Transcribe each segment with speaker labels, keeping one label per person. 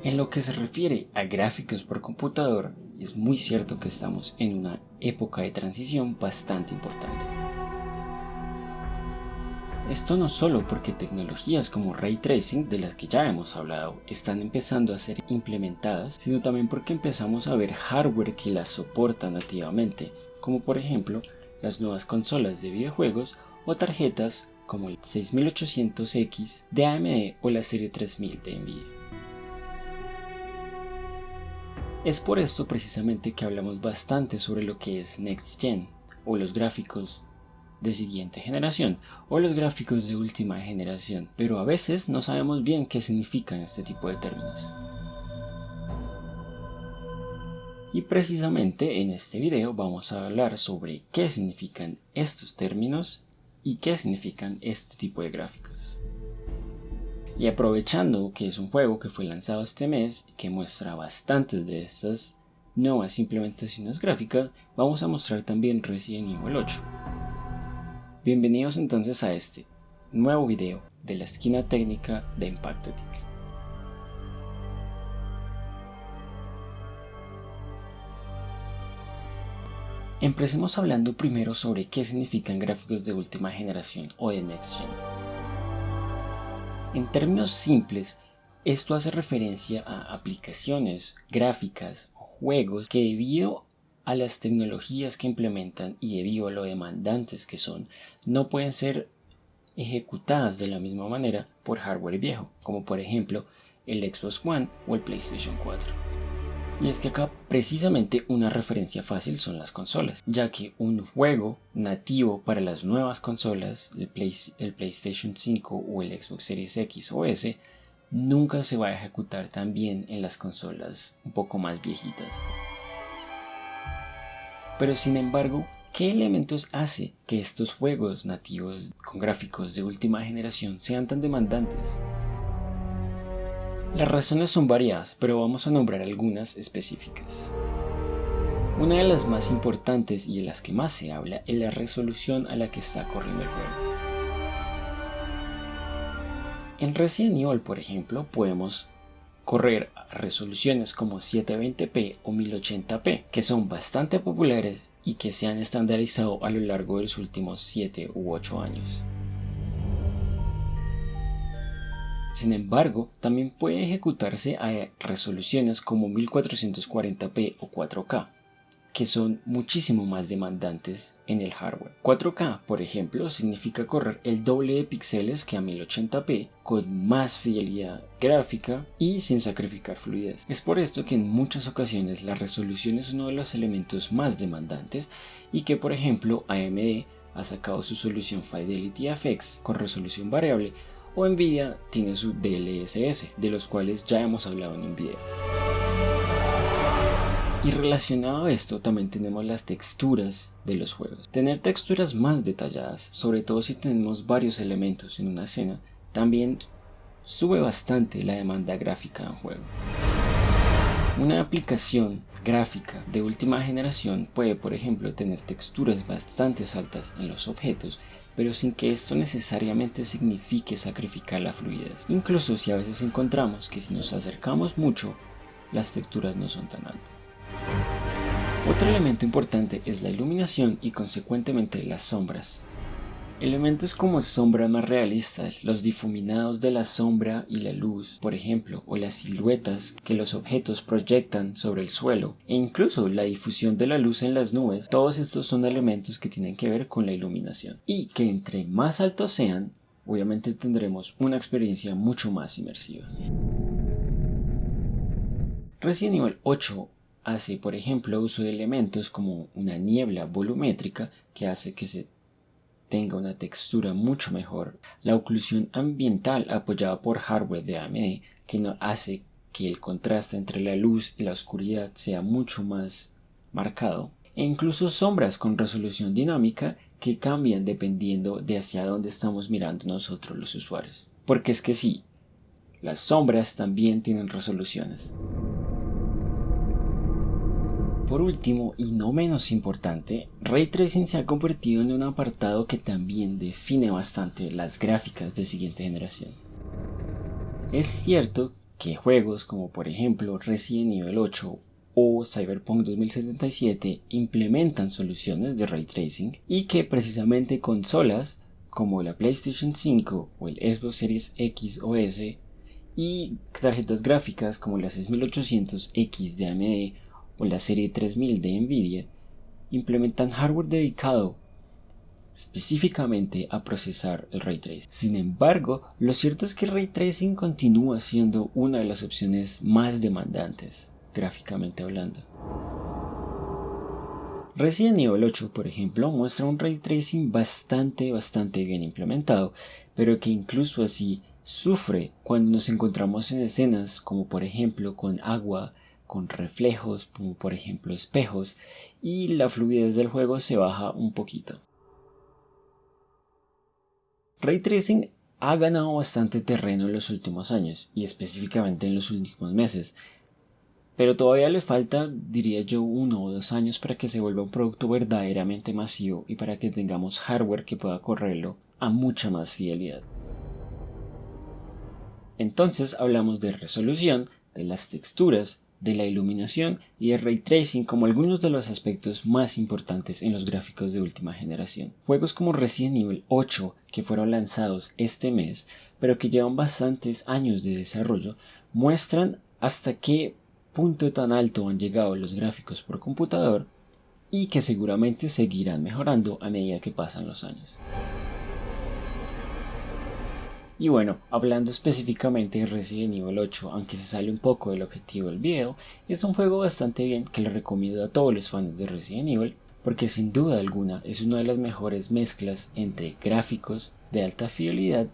Speaker 1: En lo que se refiere a gráficos por computador, es muy cierto que estamos en una época de transición bastante importante. Esto no solo porque tecnologías como Ray Tracing, de las que ya hemos hablado, están empezando a ser implementadas, sino también porque empezamos a ver hardware que las soporta nativamente, como por ejemplo las nuevas consolas de videojuegos o tarjetas como el 6800X de AMD o la serie 3000 de Nvidia. Es por esto precisamente que hablamos bastante sobre lo que es Next Gen, o los gráficos de siguiente generación, o los gráficos de última generación, pero a veces no sabemos bien qué significan este tipo de términos. Y precisamente en este video vamos a hablar sobre qué significan estos términos y qué significan este tipo de gráficos. Y aprovechando que es un juego que fue lanzado este mes y que muestra bastantes de estas nuevas implementaciones gráficas, vamos a mostrar también Resident Evil 8. Bienvenidos entonces a este nuevo video de la esquina técnica de Impactatic. Empecemos hablando primero sobre qué significan gráficos de última generación o de Next Gen. En términos simples, esto hace referencia a aplicaciones gráficas o juegos que debido a las tecnologías que implementan y debido a lo demandantes que son, no pueden ser ejecutadas de la misma manera por hardware viejo, como por ejemplo el Xbox One o el PlayStation 4. Y es que acá precisamente una referencia fácil son las consolas, ya que un juego nativo para las nuevas consolas, el PlayStation 5 o el Xbox Series X o S, nunca se va a ejecutar tan bien en las consolas un poco más viejitas. Pero sin embargo, ¿qué elementos hace que estos juegos nativos con gráficos de última generación sean tan demandantes? Las razones son variadas, pero vamos a nombrar algunas específicas. Una de las más importantes y de las que más se habla es la resolución a la que está corriendo el juego. En Resident Evil, por ejemplo, podemos correr a resoluciones como 720p o 1080p, que son bastante populares y que se han estandarizado a lo largo de los últimos 7 u 8 años. Sin embargo, también puede ejecutarse a resoluciones como 1440p o 4K, que son muchísimo más demandantes en el hardware. 4K, por ejemplo, significa correr el doble de píxeles que a 1080p, con más fidelidad gráfica y sin sacrificar fluidez. Es por esto que en muchas ocasiones la resolución es uno de los elementos más demandantes y que, por ejemplo, AMD ha sacado su solución Fidelity FX con resolución variable, o Nvidia tiene su DLSS, de los cuales ya hemos hablado en un video. Y relacionado a esto también tenemos las texturas de los juegos. Tener texturas más detalladas, sobre todo si tenemos varios elementos en una escena, también sube bastante la demanda gráfica en juego. Una aplicación gráfica de última generación puede, por ejemplo, tener texturas bastante altas en los objetos, pero sin que esto necesariamente signifique sacrificar la fluidez. Incluso si a veces encontramos que si nos acercamos mucho, las texturas no son tan altas. Otro elemento importante es la iluminación y consecuentemente las sombras. Elementos como sombras más realistas, los difuminados de la sombra y la luz, por ejemplo, o las siluetas que los objetos proyectan sobre el suelo, e incluso la difusión de la luz en las nubes, todos estos son elementos que tienen que ver con la iluminación. Y que entre más altos sean, obviamente tendremos una experiencia mucho más inmersiva. Resident Evil 8 hace, por ejemplo, uso de elementos como una niebla volumétrica que hace que se tenga una textura mucho mejor, la oclusión ambiental apoyada por hardware de AMD que no hace que el contraste entre la luz y la oscuridad sea mucho más marcado, e incluso sombras con resolución dinámica que cambian dependiendo de hacia dónde estamos mirando nosotros los usuarios. Porque es que sí, las sombras también tienen resoluciones. Por último, y no menos importante, Ray Tracing se ha convertido en un apartado que también define bastante las gráficas de siguiente generación. Es cierto que juegos como por ejemplo Resident Evil 8 o Cyberpunk 2077 implementan soluciones de ray tracing y que precisamente consolas como la PlayStation 5 o el Xbox Series X o S y tarjetas gráficas como la 6800X de AMD o la serie 3000 de Nvidia implementan hardware dedicado específicamente a procesar el ray tracing. Sin embargo, lo cierto es que el ray tracing continúa siendo una de las opciones más demandantes, gráficamente hablando. Resident Evil 8, por ejemplo, muestra un ray tracing bastante bien implementado, pero que incluso así sufre cuando nos encontramos en escenas como por ejemplo con agua, con reflejos, como por ejemplo espejos, y la fluidez del juego se baja un poquito. Ray Tracing ha ganado bastante terreno en los últimos años y específicamente en los últimos meses, pero todavía le falta, diría yo, 1 o 2 años para que se vuelva un producto verdaderamente masivo y para que tengamos hardware que pueda correrlo a mucha más fidelidad. Entonces hablamos de resolución, de las texturas, de la iluminación y de ray tracing como algunos de los aspectos más importantes en los gráficos de última generación. Juegos como Resident Evil 8, que fueron lanzados este mes, pero que llevan bastantes años de desarrollo, muestran hasta qué punto tan alto han llegado los gráficos por computador y que seguramente seguirán mejorando a medida que pasan los años. Y bueno, hablando específicamente de Resident Evil 8, aunque se sale un poco del objetivo del video, es un juego bastante bien que le recomiendo a todos los fans de Resident Evil, porque sin duda alguna es una de las mejores mezclas entre gráficos de alta fidelidad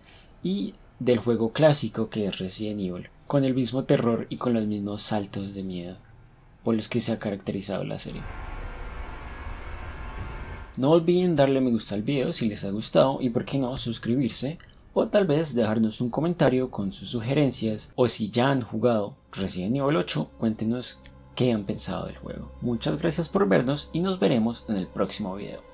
Speaker 1: y del juego clásico que es Resident Evil, con el mismo terror y con los mismos saltos de miedo por los que se ha caracterizado la serie. No olviden darle me gusta al video si les ha gustado y por qué no suscribirse, o tal vez dejarnos un comentario con sus sugerencias, o si ya han jugado Resident Evil 8, cuéntenos qué han pensado del juego. Muchas gracias por vernos y nos veremos en el próximo video.